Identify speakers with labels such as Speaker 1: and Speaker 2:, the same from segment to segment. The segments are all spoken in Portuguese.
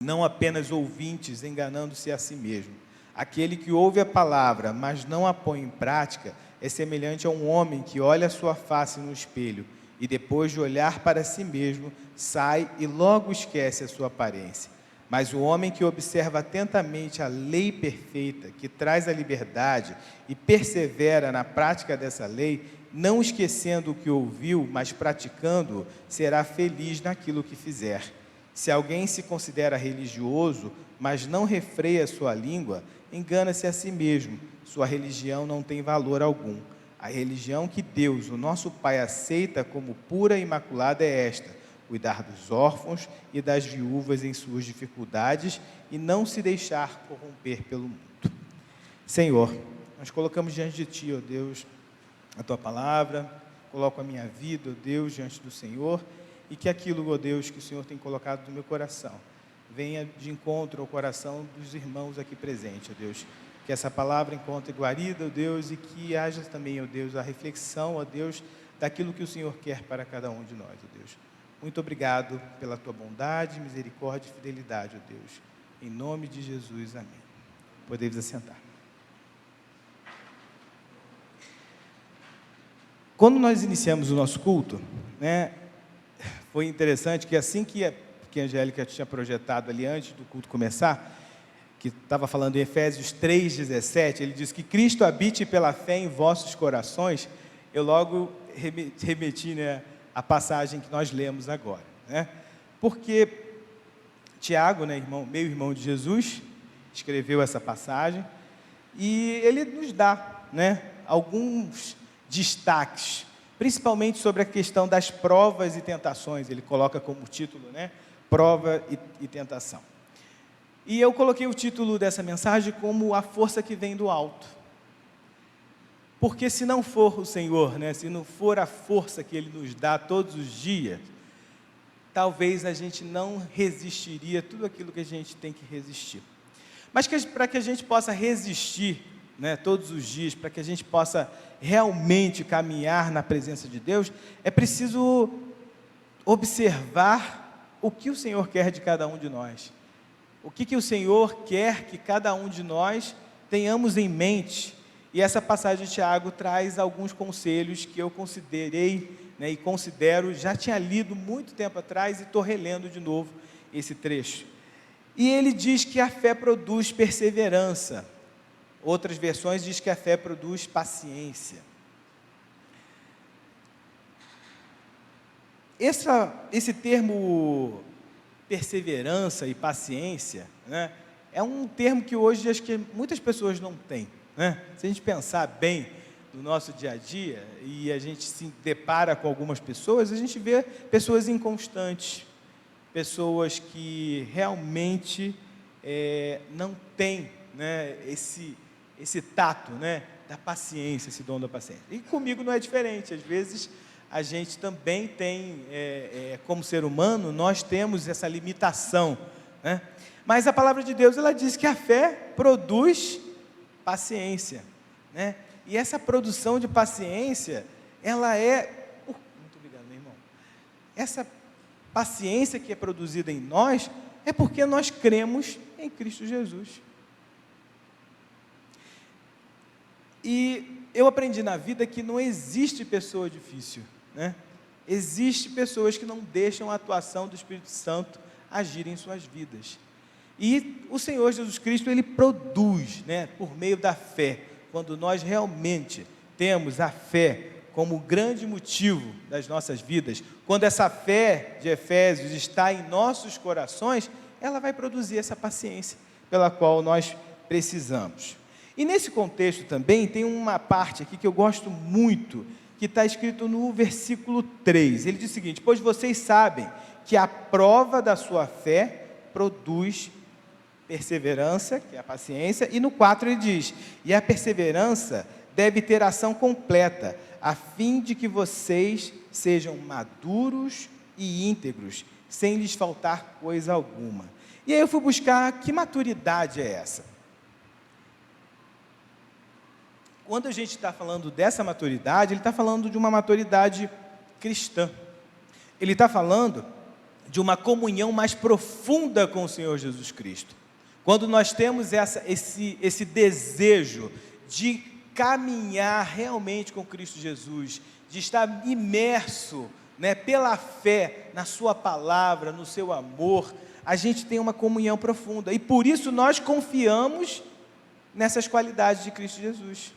Speaker 1: não apenas ouvintes, enganando-se a si mesmo. Aquele que ouve a palavra, mas não a põe em prática, é semelhante a um homem que olha a sua face no espelho e depois de olhar para si mesmo, sai e logo esquece a sua aparência. Mas o homem que observa atentamente a lei perfeita, que traz a liberdade e persevera na prática dessa lei, não esquecendo o que ouviu, mas praticando-o, será feliz naquilo que fizer. Se alguém se considera religioso, mas não refreia sua língua, engana-se a si mesmo. Sua religião não tem valor algum. A religião que Deus, o nosso Pai, aceita como pura e imaculada é esta: cuidar dos órfãos e das viúvas em suas dificuldades e não se deixar corromper pelo mundo. Senhor, nós colocamos diante de Ti, ó Deus, a Tua palavra, coloco a minha vida, ó Deus, diante do Senhor, e que aquilo, ó Deus, que o Senhor tem colocado no meu coração, venha de encontro ao coração dos irmãos aqui presentes, ó Deus. Que essa palavra encontre guarida, ó Deus, e que haja também, ó Deus, a reflexão, ó Deus, daquilo que o Senhor quer para cada um de nós, ó Deus. Muito obrigado pela Tua bondade, misericórdia e fidelidade, ó Deus. Em nome de Jesus, amém. Podemos assentar. Quando nós iniciamos o nosso culto, foi interessante que assim que a Angélica tinha projetado ali antes do culto começar, que estava falando em Efésios 3,17, ele diz que Cristo habite pela fé em vossos corações. Eu logo remeti a passagem que nós lemos agora, porque Tiago, meu irmão de Jesus, escreveu essa passagem, e ele nos dá alguns destaques, principalmente sobre a questão das provas e tentações. Ele coloca como título, prova e tentação. E eu coloquei o título dessa mensagem como a força que vem do alto. Porque se não for o Senhor, se não for a força que Ele nos dá todos os dias, talvez a gente não resistiria tudo aquilo que a gente tem que resistir. Mas para que a gente possa resistir todos os dias, para que a gente possa realmente caminhar na presença de Deus, é preciso observar o que o Senhor quer de cada um de nós. O que o Senhor quer que cada um de nós tenhamos em mente. E essa passagem de Tiago traz alguns conselhos que eu considerei e considero, já tinha lido muito tempo atrás e estou relendo de novo esse trecho. E ele diz que a fé produz perseverança. Outras versões diz que a fé produz paciência. Esse termo perseverança e paciência, é um termo que hoje acho que muitas pessoas não têm. Se a gente pensar bem no nosso dia a dia, e a gente se depara com algumas pessoas, a gente vê pessoas inconstantes, pessoas que realmente não têm esse tato da paciência, esse dom da paciência. E comigo não é diferente. Às vezes a gente também tem, como ser humano, nós temos essa limitação, mas a palavra de Deus, ela diz que a fé produz paciência, e essa produção de paciência, ela muito obrigado, meu irmão, essa paciência que é produzida em nós, é porque nós cremos em Cristo Jesus. E eu aprendi na vida que não existe pessoa difícil, Existem pessoas que não deixam a atuação do Espírito Santo agir em suas vidas. E o Senhor Jesus Cristo, Ele produz, por meio da fé, quando nós realmente temos a fé como grande motivo das nossas vidas, quando essa fé de Efésios está em nossos corações, ela vai produzir essa paciência pela qual nós precisamos. E nesse contexto também tem uma parte aqui que eu gosto muito, que está escrito no versículo 3. Ele diz o seguinte: pois vocês sabem que a prova da sua fé produz perseverança, que é a paciência, e no 4 ele diz: e a perseverança deve ter ação completa, a fim de que vocês sejam maduros e íntegros, sem lhes faltar coisa alguma. E aí eu fui buscar que maturidade é essa. Quando a gente está falando dessa maturidade, ele está falando de uma maturidade cristã. Ele está falando de uma comunhão mais profunda com o Senhor Jesus Cristo. Quando nós temos esse desejo de caminhar realmente com Cristo Jesus, de estar imerso, né, pela fé na sua palavra, no seu amor, a gente tem uma comunhão profunda, e por isso nós confiamos nessas qualidades de Cristo Jesus.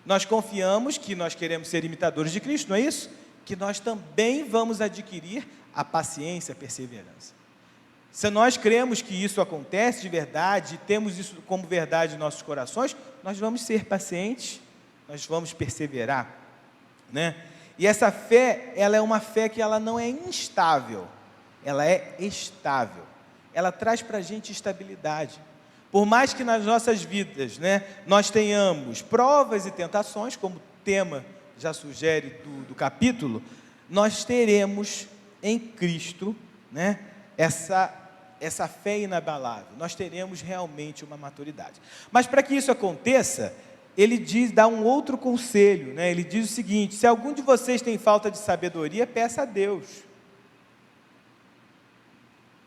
Speaker 1: Nós confiamos que nós queremos ser imitadores de Cristo, não é isso? Que nós também vamos adquirir a paciência, a perseverança. Se nós cremos que isso acontece de verdade, temos isso como verdade em nossos corações, nós vamos ser pacientes, nós vamos perseverar, né? E essa fé, ela é uma fé que ela não é instável, ela é estável, ela traz para a gente estabilidade. Por mais que nas nossas vidas, né, nós tenhamos provas e tentações, como o tema já sugere do capítulo, nós teremos em Cristo, né, essa fé inabalável, nós teremos realmente uma maturidade. Mas para que isso aconteça, ele dá um outro conselho, né? Ele diz o seguinte: se algum de vocês tem falta de sabedoria, peça a Deus.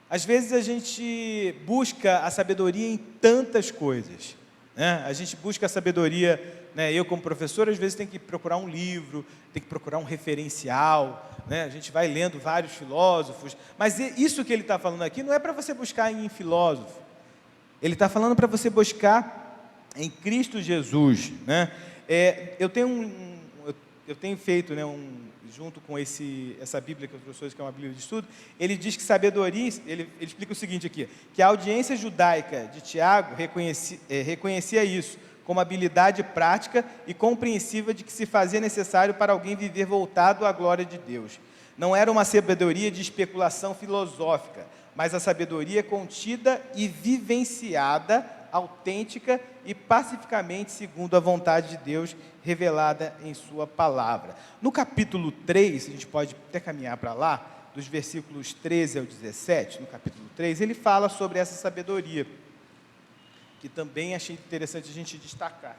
Speaker 1: Às vezes a gente busca a sabedoria em tantas coisas, né? A gente busca a sabedoria, né? Eu como professor, às vezes tem que procurar um livro, tem que procurar um referencial, né? A gente vai lendo vários filósofos, mas isso que ele está falando aqui não é para você buscar em filósofo, ele está falando para você buscar em Cristo Jesus, né? Eu tenho feito, né, junto com essa Bíblia que os professores, que é uma Bíblia de estudo, ele diz que sabedoria, ele explica o seguinte aqui, que a audiência judaica de Tiago reconhecia isso como habilidade prática e compreensiva de que se fazia necessário para alguém viver voltado à glória de Deus. Não era uma sabedoria de especulação filosófica, mas a sabedoria contida e vivenciada, autêntica e pacificamente segundo a vontade de Deus revelada em sua palavra. No capítulo 3, a gente pode até caminhar para lá, dos versículos 13 ao 17, no capítulo 3, ele fala sobre essa sabedoria, que também achei interessante a gente destacar.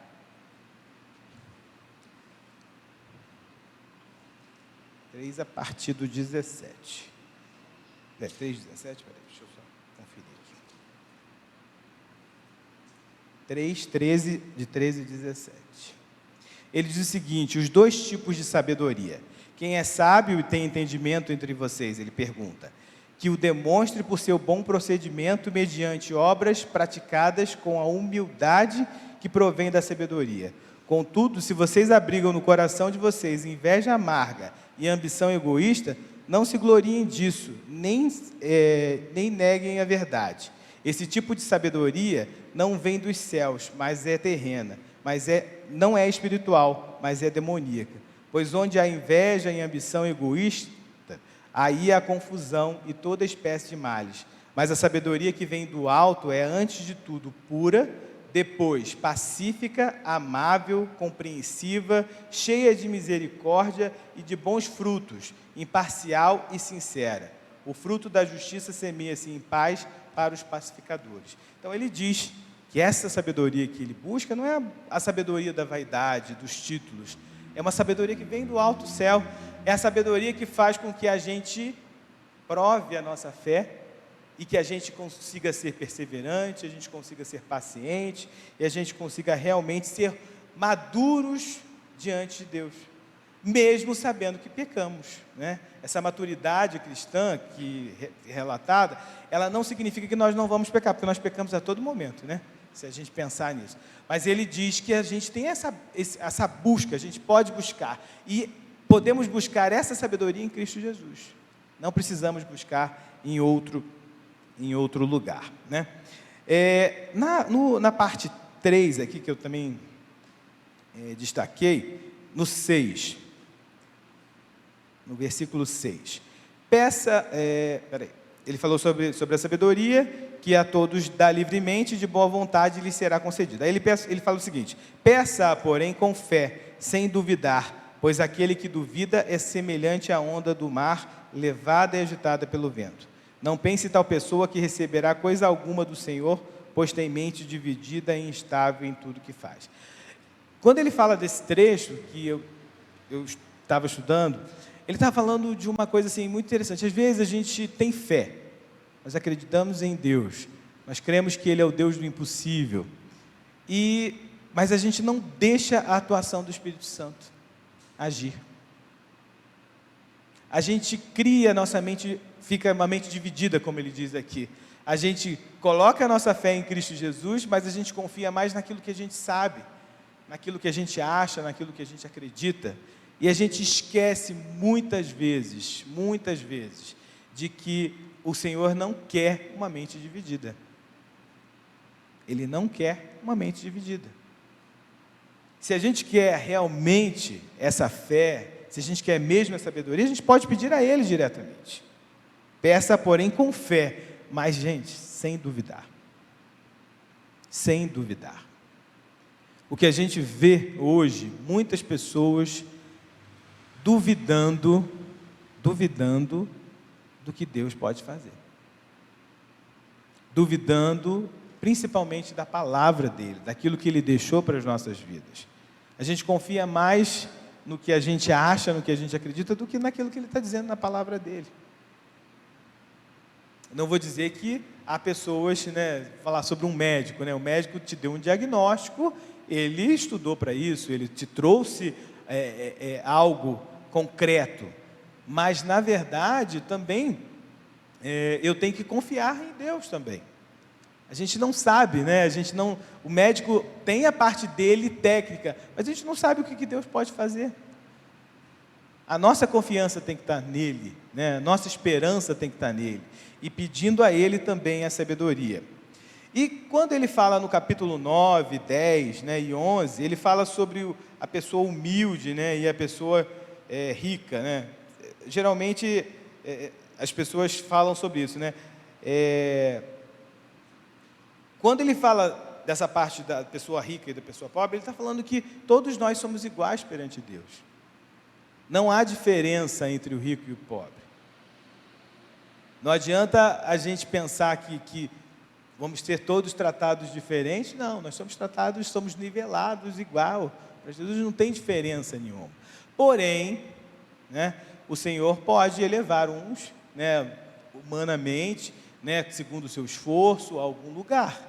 Speaker 1: A partir do 17. 3, 17, peraí, deixa eu só conferir aqui. 3, 13, de 13 e 17. Ele diz o seguinte: os dois tipos de sabedoria. Quem é sábio e tem entendimento entre vocês, ele pergunta, que o demonstre por seu bom procedimento mediante obras praticadas com a humildade que provém da sabedoria. Contudo, se vocês abrigam no coração de vocês inveja amarga e ambição egoísta, não se gloriem disso, nem neguem a verdade. Esse tipo de sabedoria não vem dos céus, mas é terrena, não é espiritual, mas é demoníaca. Pois onde há inveja e ambição egoísta, aí há confusão e toda espécie de males. Mas a sabedoria que vem do alto é, antes de tudo, pura, depois pacífica, amável, compreensiva, cheia de misericórdia e de bons frutos, imparcial e sincera. O fruto da justiça semeia-se em paz para os pacificadores. Então ele diz que essa sabedoria que ele busca não é a sabedoria da vaidade, dos títulos, é uma sabedoria que vem do alto céu, é a sabedoria que faz com que a gente prove a nossa fé e que a gente consiga ser perseverante, a gente consiga ser paciente e a gente consiga realmente ser maduros diante de Deus, mesmo sabendo que pecamos, né? Essa maturidade cristã que é relatada, ela não significa que nós não vamos pecar, porque nós pecamos a todo momento, né? Se a gente pensar nisso. Mas ele diz que a gente tem essa busca, a gente pode buscar, e podemos buscar essa sabedoria em Cristo Jesus. Não precisamos buscar em outro lugar, né? Na parte 3 aqui, que eu também destaquei, no 6, no versículo 6, ele falou sobre a sabedoria, que a todos dá livremente, de boa vontade lhe será concedida. Aí ele fala o seguinte: peça, porém, com fé, sem duvidar, pois aquele que duvida é semelhante à onda do mar, levada e agitada pelo vento. Não pense tal pessoa que receberá coisa alguma do Senhor, pois tem mente dividida e instável em tudo que faz. Quando ele fala desse trecho, que eu estava estudando, ele está falando de uma coisa assim, muito interessante. Às vezes a gente tem fé, nós acreditamos em Deus, nós cremos que Ele é o Deus do impossível, mas a gente não deixa a atuação do Espírito Santo agir. A gente cria, nossa mente fica uma mente dividida, como ele diz aqui. A gente coloca a nossa fé em Cristo Jesus, mas a gente confia mais naquilo que a gente sabe, naquilo que a gente acha, naquilo que a gente acredita. E a gente esquece muitas vezes, de que o Senhor não quer uma mente dividida. Ele não quer uma mente dividida. Se a gente quer realmente essa fé, se a gente quer mesmo essa sabedoria, a gente pode pedir a Ele diretamente. Peça, porém, com fé. Mas, gente, sem duvidar. Sem duvidar. O que a gente vê hoje, muitas pessoas duvidando do que Deus pode fazer. Duvidando, principalmente, da palavra dEle, daquilo que Ele deixou para as nossas vidas. A gente confia mais no que a gente acha, no que a gente acredita, do que naquilo que Ele está dizendo na palavra dEle. Não vou dizer que há pessoas, falar sobre um médico, o médico te deu um diagnóstico, ele estudou para isso, ele te trouxe algo concreto, mas na verdade também eu tenho que confiar em Deus também. A gente não sabe, o médico tem a parte dele técnica, mas a gente não sabe o que Deus pode fazer. A nossa confiança tem que estar nele, a nossa esperança tem que estar nele, e pedindo a Ele também a sabedoria. E quando ele fala no capítulo 9, 10 e 11, ele fala sobre a pessoa humilde e a pessoa rica. Geralmente as pessoas falam sobre isso. Quando ele fala dessa parte da pessoa rica e da pessoa pobre, ele está falando que todos nós somos iguais perante Deus. Não há diferença entre o rico e o pobre. Não adianta a gente pensar que vamos ter todos tratados diferentes. Não, nós somos tratados, somos nivelados igual. Para Jesus não tem diferença nenhuma. Porém, o Senhor pode elevar uns, humanamente, segundo o seu esforço, a algum lugar.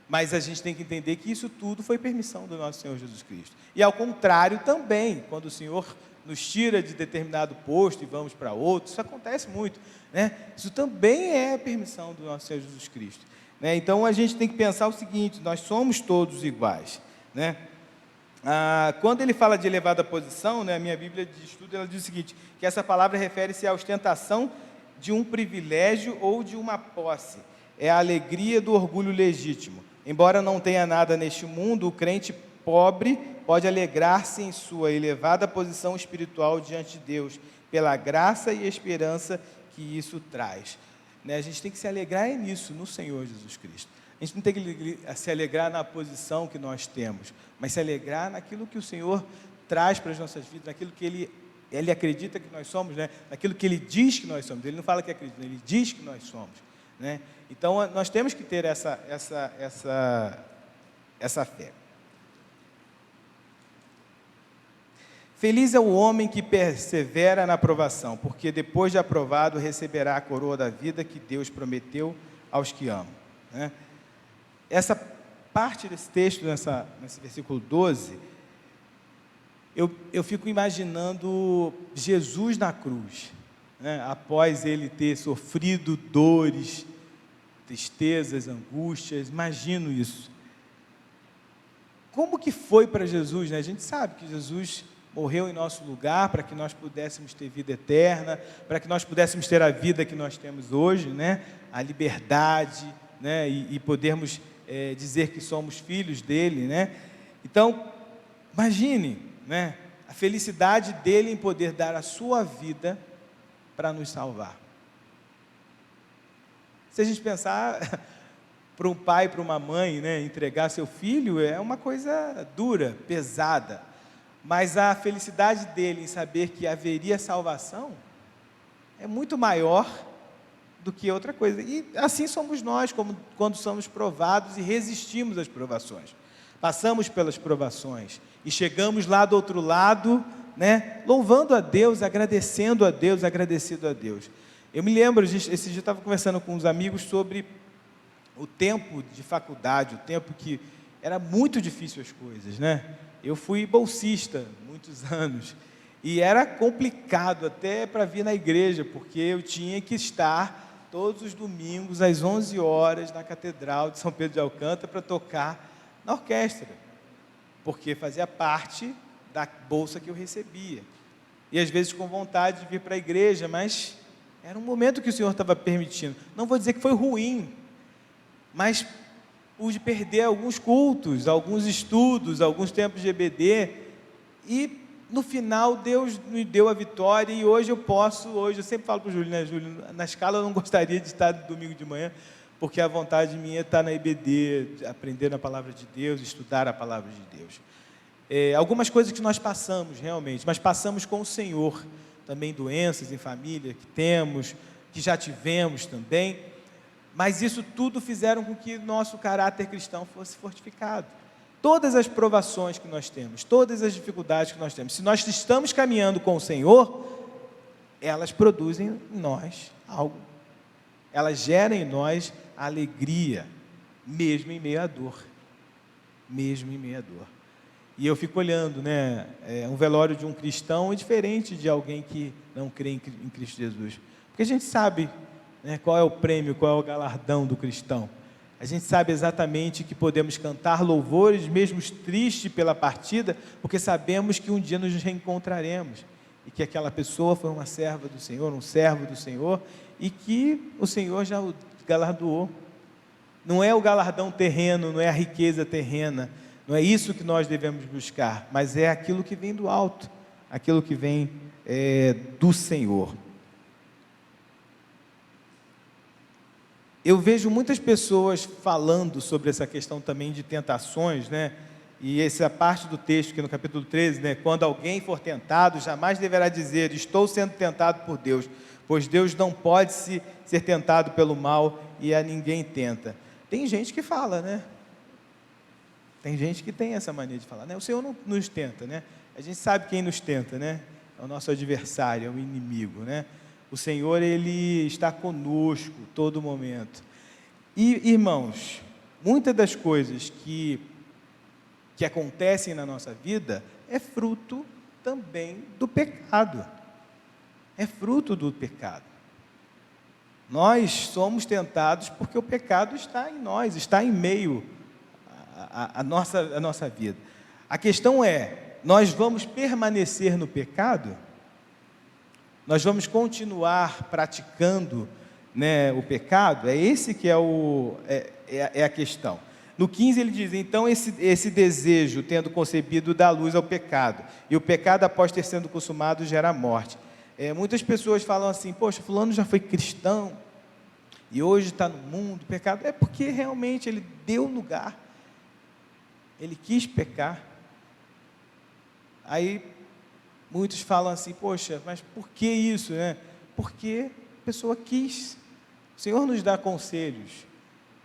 Speaker 1: Mas a gente tem que entender que isso tudo foi permissão do nosso Senhor Jesus Cristo. E ao contrário também, quando o Senhor nos tira de determinado posto e vamos para outro, isso acontece muito, Isso também é permissão do nosso Senhor Jesus Cristo, Então a gente tem que pensar o seguinte: nós somos todos iguais, Quando ele fala de elevada posição, a minha Bíblia de estudo, ela diz o seguinte, que essa palavra refere-se à ostentação de um privilégio ou de uma posse, é a alegria do orgulho legítimo. Embora não tenha nada neste mundo, o crente pobre pode alegrar-se em sua elevada posição espiritual diante de Deus, pela graça e esperança que isso traz. A gente tem que se alegrar nisso, no Senhor Jesus Cristo. A gente não tem que se alegrar na posição que nós temos, mas se alegrar naquilo que o Senhor traz para as nossas vidas, naquilo que Ele acredita que nós somos, naquilo que Ele diz que nós somos. Ele não fala que acredita, Ele diz que nós somos. Então, nós temos que ter essa fé. Feliz é o homem que persevera na provação, porque depois de aprovado receberá a coroa da vida que Deus prometeu aos que amam. Essa parte desse texto, nesse versículo 12, eu fico imaginando Jesus na cruz, após Ele ter sofrido dores, tristezas, angústias. Imagino isso. Como que foi para Jesus? A gente sabe que Jesus morreu em nosso lugar para que nós pudéssemos ter vida eterna, para que nós pudéssemos ter a vida que nós temos hoje, a liberdade, e podermos dizer que somos filhos dele, Então, imagine, a felicidade dele em poder dar a sua vida para nos salvar. Se a gente pensar, para um pai, para uma mãe, entregar seu filho é uma coisa dura, pesada. Mas a felicidade dele em saber que haveria salvação é muito maior do que outra coisa. E assim somos nós, quando somos provados e resistimos às provações. Passamos pelas provações e chegamos lá do outro lado, né, louvando a Deus, agradecendo a Deus, agradecido a Deus. Eu me lembro, esse dia eu estava conversando com uns amigos sobre o tempo de faculdade, o tempo que era muito difícil as coisas, né? Eu fui bolsista muitos anos e era complicado até para vir na igreja, porque eu tinha que estar todos os domingos às 11 horas na Catedral de São Pedro de Alcântara para tocar na orquestra, porque fazia parte da bolsa que eu recebia. E às vezes com vontade de vir para a igreja, mas era um momento que o Senhor estava permitindo. Não vou dizer que foi ruim, mas pude perder alguns cultos, alguns estudos, alguns tempos de EBD, e no final Deus me deu a vitória, e hoje eu sempre falo para o Júlio, né, Júlio, na escala eu não gostaria de estar no domingo de manhã, porque a vontade minha é estar na EBD, aprender a palavra de Deus, estudar a palavra de Deus. Algumas coisas que nós passamos realmente, mas passamos com o Senhor, também doenças em família que temos, que já tivemos também, mas isso tudo fizeram com que nosso caráter cristão fosse fortificado. Todas as provações que nós temos, todas as dificuldades que nós temos, se nós estamos caminhando com o Senhor, elas produzem em nós algo, elas geram em nós alegria, mesmo em meio à dor, mesmo em meio à dor. E eu fico olhando, né, um velório de um cristão é diferente de alguém que não crê em Cristo Jesus, porque a gente sabe, né, qual é o prêmio, qual é o galardão do cristão. A gente sabe exatamente que podemos cantar louvores, mesmo tristes pela partida, porque sabemos que um dia nos reencontraremos, e que aquela pessoa foi uma serva do Senhor, um servo do Senhor, e que o Senhor já o galardoou. Não é o galardão terreno, não é a riqueza terrena, não é isso que nós devemos buscar, mas é aquilo que vem do alto, aquilo que vem do Senhor. Eu vejo muitas pessoas falando sobre essa questão também de tentações, né? E essa parte do texto, que no capítulo 13, né? Quando alguém for tentado, jamais deverá dizer, estou sendo tentado por Deus, pois Deus não pode ser tentado pelo mal e a ninguém tenta. Tem gente que fala, né? Tem gente que tem essa mania de falar, né? O Senhor não nos tenta, né? A gente sabe quem nos tenta, né? É o nosso adversário, é o inimigo, né? O Senhor, Ele está conosco todo momento. E, irmãos, muitas das coisas que acontecem na nossa vida é fruto também do pecado. É fruto do pecado. Nós somos tentados porque o pecado está em nós, está em meio à nossa vida. A questão é, nós vamos permanecer no pecado? Nós vamos continuar praticando, né, o pecado? É esse que é a questão. No 15 ele diz, então esse desejo, tendo concebido, dá luz ao pecado. E o pecado, após ter sido consumado, gera morte. Muitas pessoas falam assim, poxa, fulano já foi cristão, e hoje está no mundo, o pecado. É porque realmente ele deu lugar, ele quis pecar. Aí muitos falam assim, poxa, mas por que isso, né? Porque a pessoa quis. O Senhor nos dá conselhos.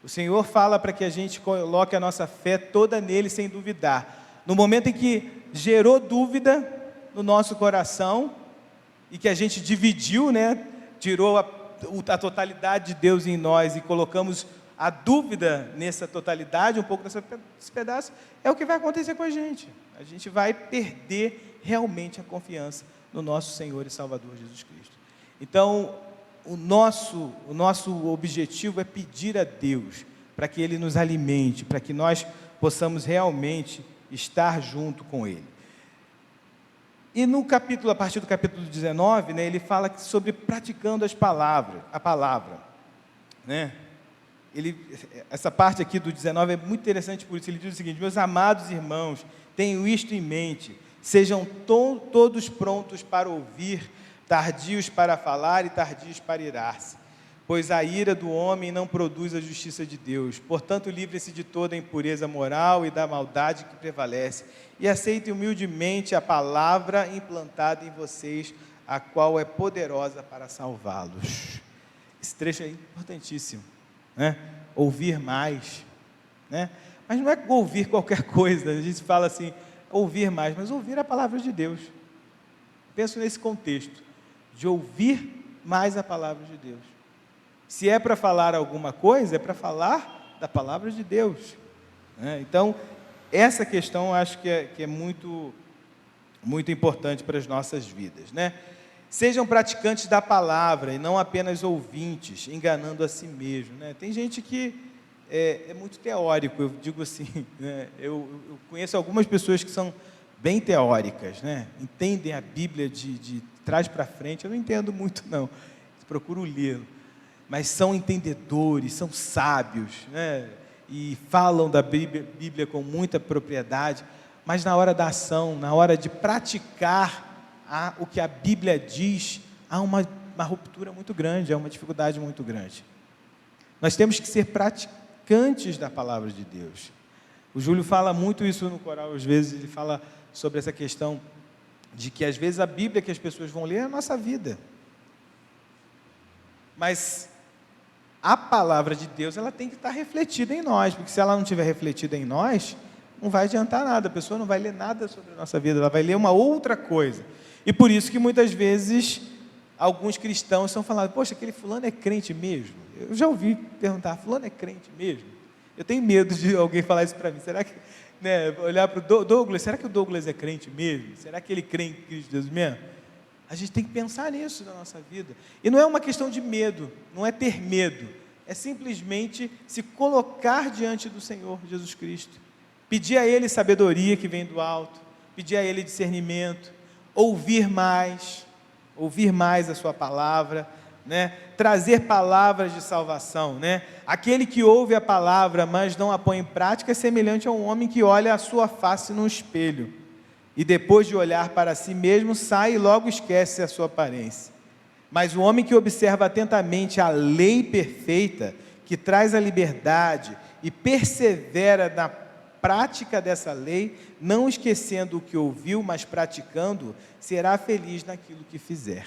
Speaker 1: O Senhor fala para que a gente coloque a nossa fé toda nele sem duvidar. No momento em que gerou dúvida no nosso coração, e que a gente dividiu, né? Tirou a totalidade de Deus em nós e colocamos a dúvida nessa totalidade, um pouco nesse pedaço, é o que vai acontecer com a gente. A gente vai perder realmente a confiança no nosso Senhor e Salvador Jesus Cristo. Então, o nosso objetivo é pedir a Deus para que Ele nos alimente, para que nós possamos realmente estar junto com Ele. E no capítulo, a partir do capítulo 19, né, ele fala sobre praticando a palavra, né? Essa parte aqui do 19 é muito interessante por isso. Ele diz o seguinte: meus amados irmãos, tenham isto em mente, sejam todos prontos para ouvir, tardios para falar e tardios para irar-se, pois a ira do homem não produz a justiça de Deus. Portanto, livrem-se de toda a impureza moral e da maldade que prevalece, e aceitem humildemente a palavra implantada em vocês, a qual é poderosa para salvá-los. Esse trecho é importantíssimo, né? Ouvir mais, né? Mas não é ouvir qualquer coisa. A gente fala assim, ouvir mais, mas ouvir a palavra de Deus. Penso nesse contexto, de ouvir mais a palavra de Deus. Se é para falar alguma coisa, é para falar da palavra de Deus, né? Então, essa questão eu acho que é muito, muito importante para as nossas vidas, né? Sejam praticantes da palavra e não apenas ouvintes, enganando a si mesmo, né? Tem gente que é muito teórico, eu digo assim, né? Eu conheço algumas pessoas que são bem teóricas, né? Entendem a Bíblia de trás para frente. Eu não entendo muito, não, procuro ler, mas são entendedores, são sábios, né? E falam da Bíblia com muita propriedade, mas na hora da ação, na hora de praticar o que a Bíblia diz, há uma ruptura muito grande, há uma dificuldade muito grande. Nós temos que ser praticantes da palavra de Deus. O Júlio fala muito isso no coral, às vezes ele fala sobre essa questão de que às vezes a Bíblia que as pessoas vão ler é a nossa vida. Mas a palavra de Deus, ela tem que estar refletida em nós, porque se ela não estiver refletida em nós, não vai adiantar nada, a pessoa não vai ler nada sobre a nossa vida, ela vai ler uma outra coisa. E por isso que muitas vezes alguns cristãos estão falando, poxa, aquele fulano é crente mesmo? Eu já ouvi perguntar, fulano é crente mesmo? Eu tenho medo de alguém falar isso para mim. Será que, né, olhar para o Douglas, será que o Douglas é crente mesmo? Será que ele crê em Cristo Jesus mesmo? A gente tem que pensar nisso na nossa vida. E não é uma questão de medo, não é ter medo, é simplesmente se colocar diante do Senhor Jesus Cristo, pedir a Ele sabedoria que vem do alto, pedir a Ele discernimento, ouvir mais a sua palavra, né? Trazer palavras de salvação, né? Aquele que ouve a palavra, mas não a põe em prática, é semelhante a um homem que olha a sua face no espelho, e depois de olhar para si mesmo, sai e logo esquece a sua aparência. Mas o homem que observa atentamente a lei perfeita, que traz a liberdade, e persevera na prática dessa lei, não esquecendo o que ouviu, mas praticando, será feliz naquilo que fizer.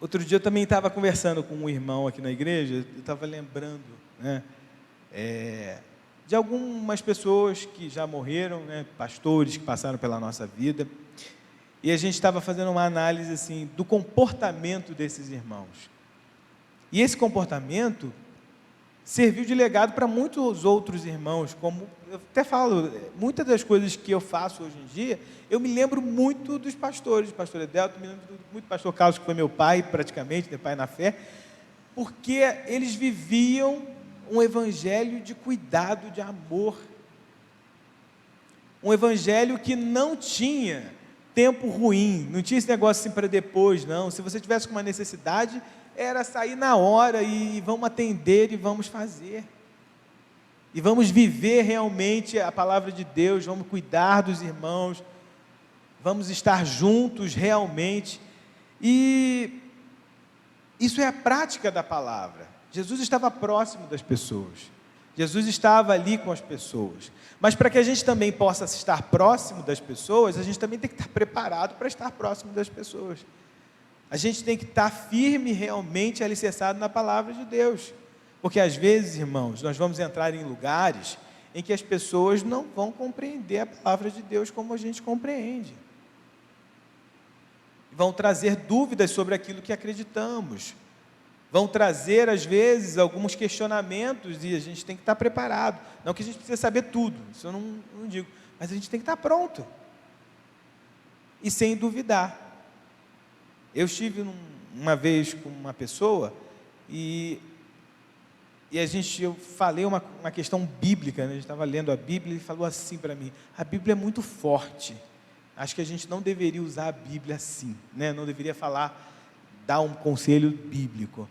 Speaker 1: Outro dia eu também estava conversando com um irmão aqui na igreja, eu estava lembrando, né, de algumas pessoas que já morreram, né, pastores que passaram pela nossa vida, e a gente estava fazendo uma análise assim, do comportamento desses irmãos. E esse comportamento serviu de legado para muitos outros irmãos, como eu até falo, muitas das coisas que eu faço hoje em dia, eu me lembro muito dos pastores, do pastor Edelto, me lembro muito do pastor Carlos, que foi meu pai praticamente, meu pai na fé, porque eles viviam um evangelho de cuidado, de amor, um evangelho que não tinha tempo ruim, não tinha esse negócio assim para depois, não. Se você tivesse uma necessidade, era sair na hora e vamos atender e vamos fazer. E vamos viver realmente a palavra de Deus, vamos cuidar dos irmãos, vamos estar juntos realmente. E isso é a prática da palavra. Jesus estava próximo das pessoas. Jesus estava ali com as pessoas. Mas para que a gente também possa estar próximo das pessoas, a gente também tem que estar preparado para estar próximo das pessoas. A gente tem que estar firme realmente alicerçado na palavra de Deus. Porque às vezes, irmãos, nós vamos entrar em lugares em que as pessoas não vão compreender a palavra de Deus como a gente compreende. Vão trazer dúvidas sobre aquilo que acreditamos. Vão trazer, às vezes, alguns questionamentos e a gente tem que estar preparado. Não que a gente precisa saber tudo, isso eu não digo, mas a gente tem que estar pronto. E sem duvidar. Eu estive uma vez com uma pessoa e eu falei uma questão bíblica, né? A gente estava lendo a Bíblia e ele falou assim para mim, a Bíblia é muito forte, acho que a gente não deveria usar a Bíblia assim, né? Não deveria dar um conselho bíblico.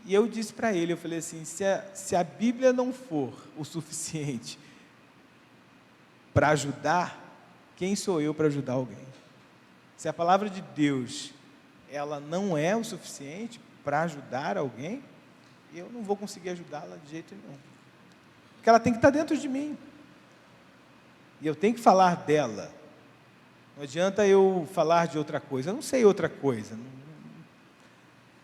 Speaker 1: E eu disse para ele, eu falei assim, se a Bíblia não for o suficiente para ajudar, quem sou eu para ajudar alguém? Se a palavra de Deus, ela não é o suficiente para ajudar alguém, eu não vou conseguir ajudá-la de jeito nenhum. Porque ela tem que estar dentro de mim. E eu tenho que falar dela. Não adianta eu falar de outra coisa, eu não sei outra coisa.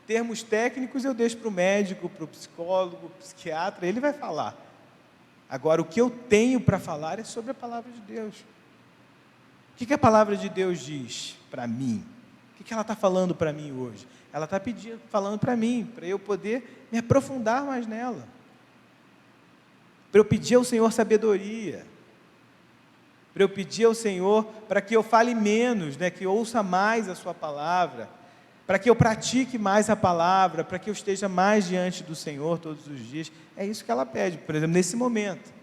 Speaker 1: Termos técnicos eu deixo para o médico, para o psicólogo, para o psiquiatra, ele vai falar. Agora, o que eu tenho para falar é sobre a palavra de Deus. O que a palavra de Deus diz para mim? O que ela está falando para mim hoje? Ela está falando para mim, para eu poder me aprofundar mais nela. Para eu pedir ao Senhor sabedoria. Para eu pedir ao Senhor para que eu fale menos, né, que eu ouça mais a sua palavra, para que eu pratique mais a palavra, para que eu esteja mais diante do Senhor todos os dias. É isso que ela pede, por exemplo, nesse momento.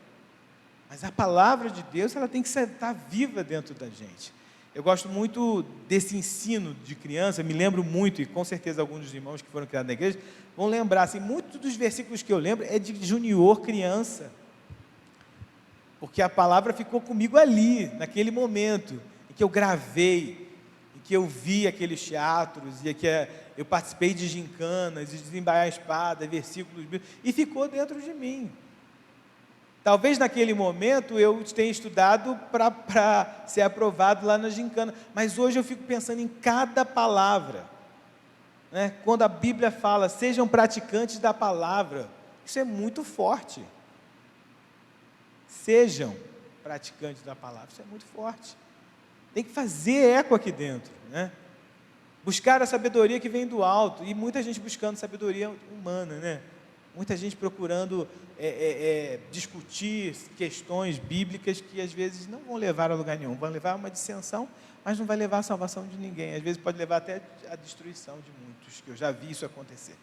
Speaker 1: Mas a palavra de Deus, ela tem que estar viva dentro da gente. Eu gosto muito desse ensino de criança, me lembro muito, e com certeza alguns dos irmãos que foram criados na igreja vão lembrar, assim, muitos dos versículos que eu lembro é de junior criança, porque a palavra ficou comigo ali, naquele momento, em que eu gravei, em que eu vi aqueles teatros, e que eu participei de gincanas, de desembainhar a espada, versículos, e ficou dentro de mim. Talvez naquele momento eu tenha estudado para ser aprovado lá na gincana, mas hoje eu fico pensando em cada palavra, né? Quando a Bíblia fala, sejam praticantes da palavra, isso é muito forte. Sejam praticantes da palavra, isso é muito forte. Tem que fazer eco aqui dentro, né? Buscar a sabedoria que vem do alto, e muita gente buscando sabedoria humana, né? Muita gente procurando discutir questões bíblicas que às vezes não vão levar a lugar nenhum, vão levar a uma dissensão, mas não vai levar à salvação de ninguém, às vezes pode levar até à destruição de muitos, que eu já vi isso acontecer.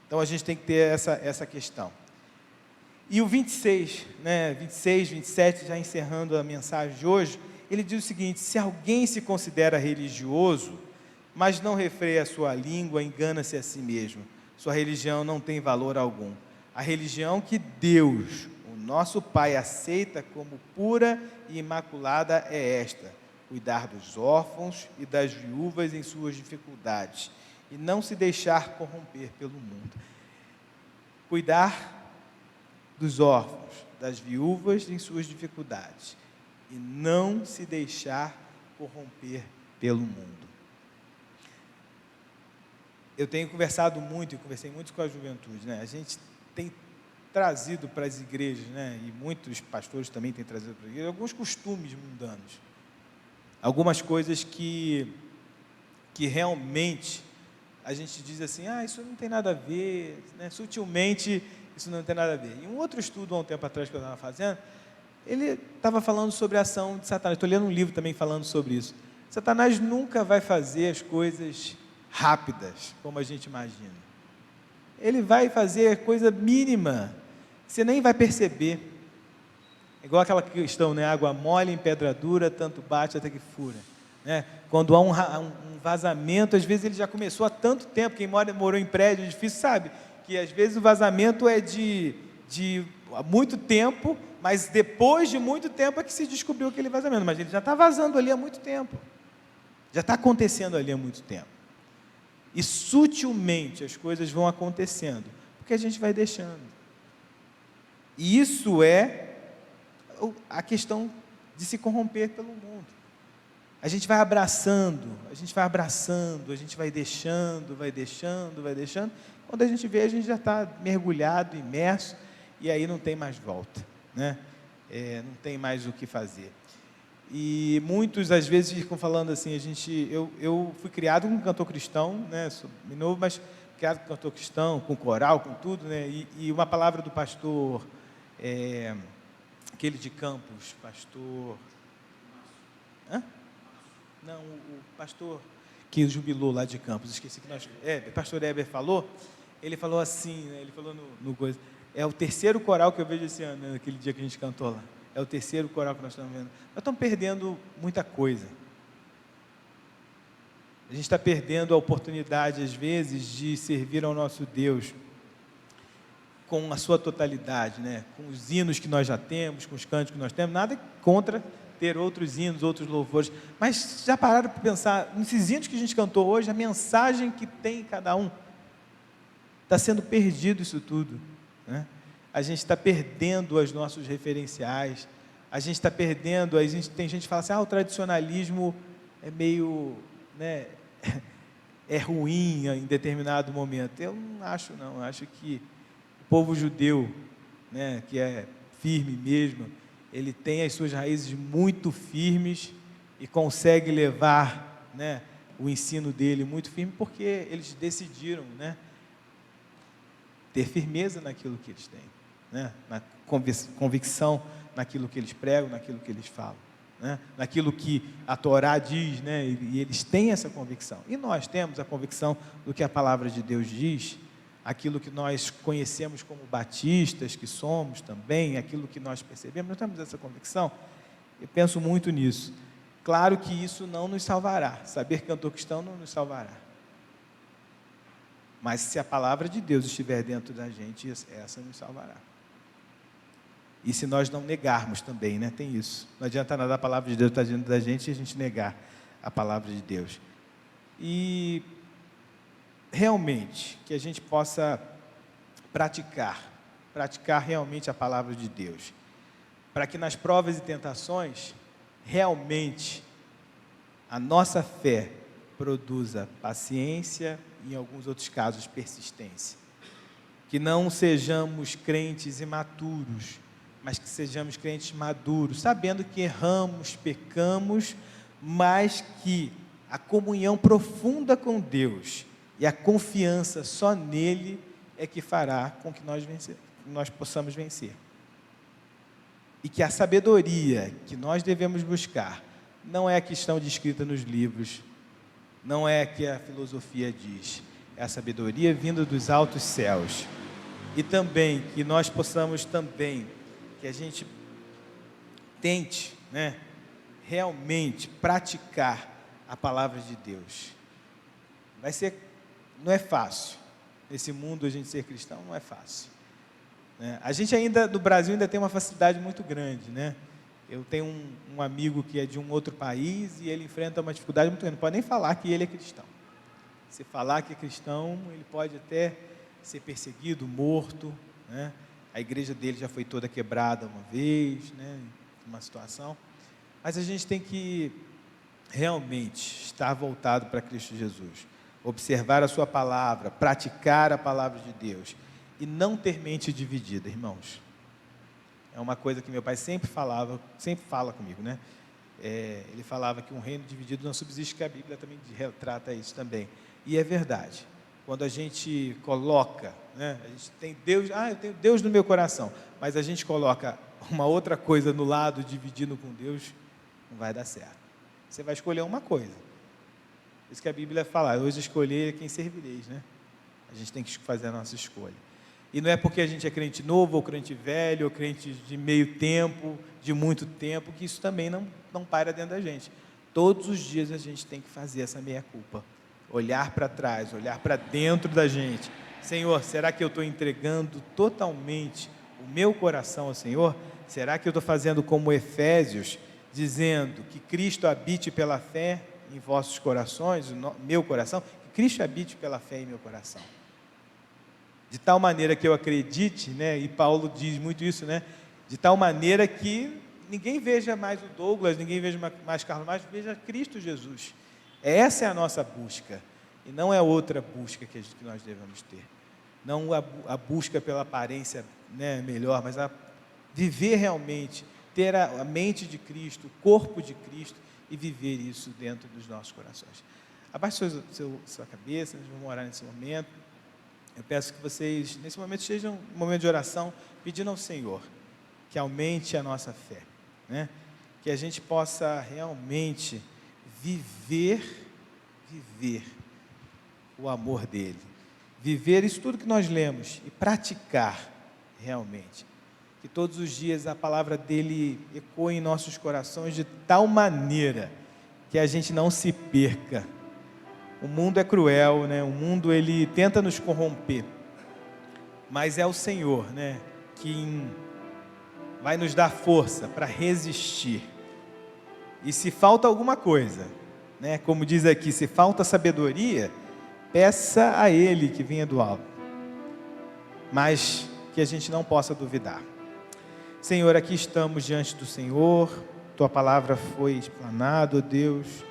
Speaker 1: Então a gente tem que ter essa questão. E o 26, 27, já encerrando a mensagem de hoje, ele diz o seguinte: se alguém se considera religioso, mas não refreia a sua língua, engana-se a si mesmo. Sua religião não tem valor algum. A religião que Deus, o nosso Pai, aceita como pura e imaculada é esta: cuidar dos órfãos e das viúvas em suas dificuldades, e não se deixar corromper pelo mundo. Cuidar dos órfãos, das viúvas em suas dificuldades, e não se deixar corromper pelo mundo. Eu tenho conversado muito, e conversei muito com a juventude, né? A gente tem trazido para as igrejas, né? E muitos pastores também têm trazido para a igreja, alguns costumes mundanos, algumas coisas que realmente a gente diz assim, isso não tem nada a ver, né? Sutilmente isso não tem nada a ver. E um outro estudo, há um tempo atrás, que eu estava fazendo, ele estava falando sobre a ação de Satanás. Estou lendo um livro também falando sobre isso. Satanás nunca vai fazer as coisas rápidas, como a gente imagina. Ele vai fazer coisa mínima, você nem vai perceber. É igual aquela questão, né? Água mole em pedra dura, tanto bate até que fura, né? Quando há um vazamento, às vezes ele já começou há tanto tempo. Quem morou em prédio difícil sabe que às vezes o vazamento é de há muito tempo, mas depois de muito tempo é que se descobriu aquele vazamento, mas ele já está vazando ali há muito tempo, já está acontecendo ali há muito tempo. E sutilmente as coisas vão acontecendo, porque a gente vai deixando. E isso é a questão de se corromper pelo mundo. A gente vai abraçando, a gente vai deixando. Quando a gente vê, a gente já está mergulhado, imerso, e aí não tem mais volta, né? Não tem mais o que fazer. E muitos, às vezes, ficam falando assim, eu fui criado com um cantor cristão, né, sou novo, mas criado com cantor cristão, com coral, com tudo, né, e uma palavra do pastor, aquele de Campos, pastor... Hã? Não, o pastor que jubilou lá de Campos, esqueci que nós... pastor Heber falou, ele falou assim, né, ele falou no coisa, é o terceiro coral que eu vejo esse ano, né, naquele dia que a gente cantou lá. É o terceiro coral que nós estamos vendo. Nós estamos perdendo muita coisa. A gente está perdendo a oportunidade, às vezes, de servir ao nosso Deus com a sua totalidade, né? Com os hinos que nós já temos, com os cânticos que nós temos. Nada contra ter outros hinos, outros louvores. Mas já pararam para pensar, nesses hinos que a gente cantou hoje, a mensagem que tem em cada um? Está sendo perdido isso tudo, né? A gente está perdendo os nossos referenciais, a gente está perdendo, tem gente que fala assim, o tradicionalismo é meio, né, é ruim em determinado momento. Eu não acho, não. Eu acho que o povo judeu, né, que é firme mesmo, ele tem as suas raízes muito firmes e consegue levar, né, o ensino dele muito firme, porque eles decidiram, né, ter firmeza naquilo que eles têm, né, na convicção naquilo que eles pregam, naquilo que eles falam, né, naquilo que a Torá diz, né, e eles têm essa convicção. E nós temos a convicção do que a palavra de Deus diz, aquilo que nós conhecemos como batistas, que somos também, aquilo que nós percebemos, nós temos essa convicção. Eu penso muito nisso. Claro que isso não nos salvará, saber que eu sou cristão não nos salvará. Mas se a palavra de Deus estiver dentro da gente, essa nos salvará. E se nós não negarmos também, né? Tem isso. Não adianta nada a palavra de Deus estar dentro da gente e a gente negar a palavra de Deus. E realmente, que a gente possa praticar realmente a palavra de Deus. Para que nas provas e tentações, realmente, a nossa fé produza paciência e, em alguns outros casos, persistência. Que não sejamos crentes imaturos, mas que sejamos crentes maduros, sabendo que erramos, pecamos, mas que a comunhão profunda com Deus e a confiança só nele é que fará com que nós possamos vencer. E que a sabedoria que nós devemos buscar não é a questão descrita nos livros, não é a que a filosofia diz, é a sabedoria vinda dos altos céus. E também que nós possamos também, que a gente tente, né, realmente praticar a palavra de Deus. Não é fácil, nesse mundo a gente ser cristão não é fácil. A gente ainda, no Brasil, ainda tem uma facilidade muito grande, né? Eu tenho um amigo que é de um outro país e ele enfrenta uma dificuldade muito grande, não pode nem falar que ele é cristão. Se falar que é cristão, ele pode até ser perseguido, morto, né? A igreja dele já foi toda quebrada uma vez, né? Uma situação. Mas a gente tem que realmente estar voltado para Cristo Jesus, observar a sua palavra, praticar a palavra de Deus e não ter mente dividida, irmãos. É uma coisa que meu pai sempre fala comigo, né? Ele falava que um reino dividido não subsiste, que a Bíblia também retrata isso também. E é verdade. Quando a gente coloca, né? A gente tem Deus, eu tenho Deus no meu coração, mas a gente coloca uma outra coisa no lado, dividindo com Deus, não vai dar certo. Você vai escolher uma coisa. Isso que a Bíblia fala, hoje escolher quem servireis, né? A gente tem que fazer a nossa escolha. E não é porque a gente é crente novo, ou crente velho, ou crente de meio tempo, de muito tempo, que isso também não para dentro da gente. Todos os dias a gente tem que fazer essa meia-culpa. Olhar para trás, olhar para dentro da gente. Senhor, será que eu estou entregando totalmente o meu coração ao Senhor? Será que eu estou fazendo como Efésios, dizendo que Cristo habite pela fé em vossos corações, meu coração, que Cristo habite pela fé em meu coração? De tal maneira que eu acredite, né? E Paulo diz muito isso, né? De tal maneira que ninguém veja mais o Douglas, ninguém veja mais Carlos, mas veja Cristo Jesus. Essa é a nossa busca, e não é outra busca que nós devemos ter. Não a busca pela aparência, né, melhor, mas a viver realmente, ter a mente de Cristo, o corpo de Cristo, e viver isso dentro dos nossos corações. Abaixe sua cabeça, nós vamos orar nesse momento. Eu peço que vocês, nesse momento, estejam em um momento de oração, pedindo ao Senhor que aumente a nossa fé, né? Que a gente possa realmente viver o amor dele, viver isso tudo que nós lemos e praticar realmente. Que todos os dias a palavra dele ecoe em nossos corações de tal maneira que a gente não se perca. O mundo é cruel, né? O mundo ele tenta nos corromper, mas é o Senhor, né, que vai nos dar força para resistir. E se falta alguma coisa, né, como diz aqui, se falta sabedoria, peça a Ele que venha do alto, mas que a gente não possa duvidar. Senhor, aqui estamos diante do Senhor, Tua palavra foi explanada, ó Deus,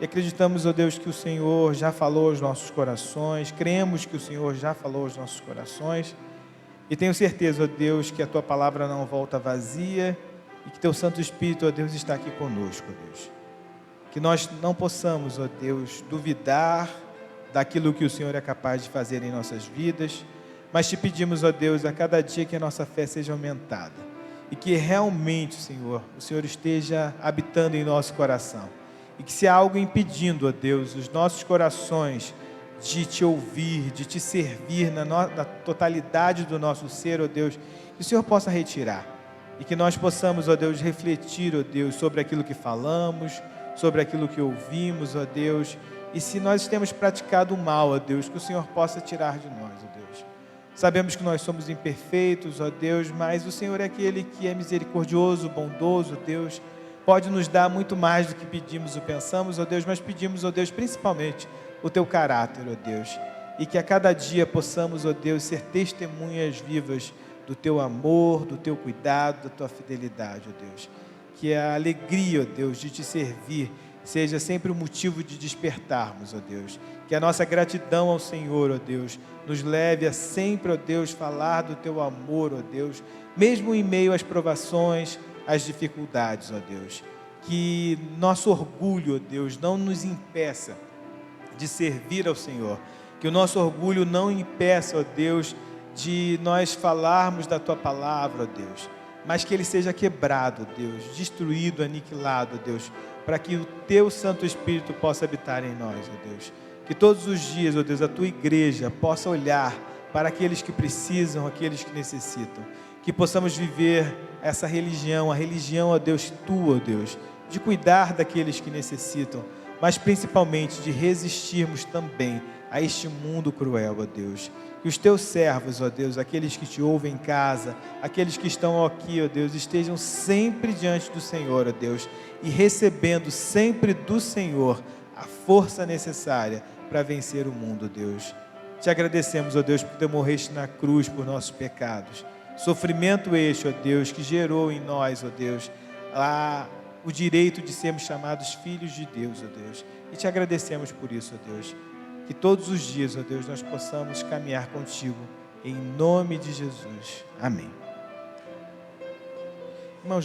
Speaker 1: e acreditamos, ó Deus, que o Senhor já falou aos nossos corações, cremos que o Senhor já falou aos nossos corações, e tenho certeza, ó Deus, que a Tua palavra não volta vazia, e que Teu Santo Espírito, ó Deus, está aqui conosco, ó Deus. que nós não possamos, ó Deus, duvidar daquilo que o Senhor é capaz de fazer em nossas vidas, mas te pedimos, ó Deus, a cada dia que a nossa fé seja aumentada e que realmente, Senhor, o Senhor esteja habitando em nosso coração e que se há algo impedindo, ó Deus, os nossos corações de te ouvir, de te servir na totalidade do nosso ser, ó Deus, que o Senhor possa retirar e que nós possamos, ó Deus, refletir, ó Deus, sobre aquilo que falamos, sobre aquilo que ouvimos, ó Deus, e se nós temos praticado o mal, ó Deus, que o Senhor possa tirar de nós, ó Deus. Sabemos que nós somos imperfeitos, ó Deus, mas o Senhor é aquele que é misericordioso, bondoso, ó Deus, pode nos dar muito mais do que pedimos ou pensamos, ó Deus, mas pedimos, ó Deus, principalmente o Teu caráter, ó Deus, e que a cada dia possamos, ó Deus, ser testemunhas vivas do Teu amor, do Teu cuidado, da Tua fidelidade, ó Deus. Que a alegria, ó Deus, de Te servir seja sempre o motivo de despertarmos, ó Deus. Que a nossa gratidão ao Senhor, ó Deus, nos leve a sempre, ó Deus, falar do Teu amor, ó Deus, mesmo em meio às provações, às dificuldades, ó Deus. Que nosso orgulho, ó Deus, não nos impeça de servir ao Senhor. Que o nosso orgulho não impeça, ó Deus, de nós falarmos da Tua palavra, ó Deus, mas que ele seja quebrado, Deus, destruído, aniquilado, Deus, para que o Teu Santo Espírito possa habitar em nós, ó Deus. Que todos os dias, ó Deus, a Tua igreja possa olhar para aqueles que precisam, aqueles que necessitam. Que possamos viver essa religião, a religião, ó Deus, Tua, ó Deus, de cuidar daqueles que necessitam, mas principalmente de resistirmos também a este mundo cruel, ó Deus. Que os Teus servos, ó Deus, aqueles que Te ouvem em casa, aqueles que estão aqui, ó Deus, estejam sempre diante do Senhor, ó Deus, e recebendo sempre do Senhor a força necessária para vencer o mundo, Deus. Te agradecemos, ó Deus, porque Tu morreste na cruz por nossos pecados. Sofrimento este, ó Deus, que gerou em nós, ó Deus, o direito de sermos chamados filhos de Deus, ó Deus. E Te agradecemos por isso, ó Deus. Que todos os dias, ó Deus, nós possamos caminhar contigo, em nome de Jesus. Amém.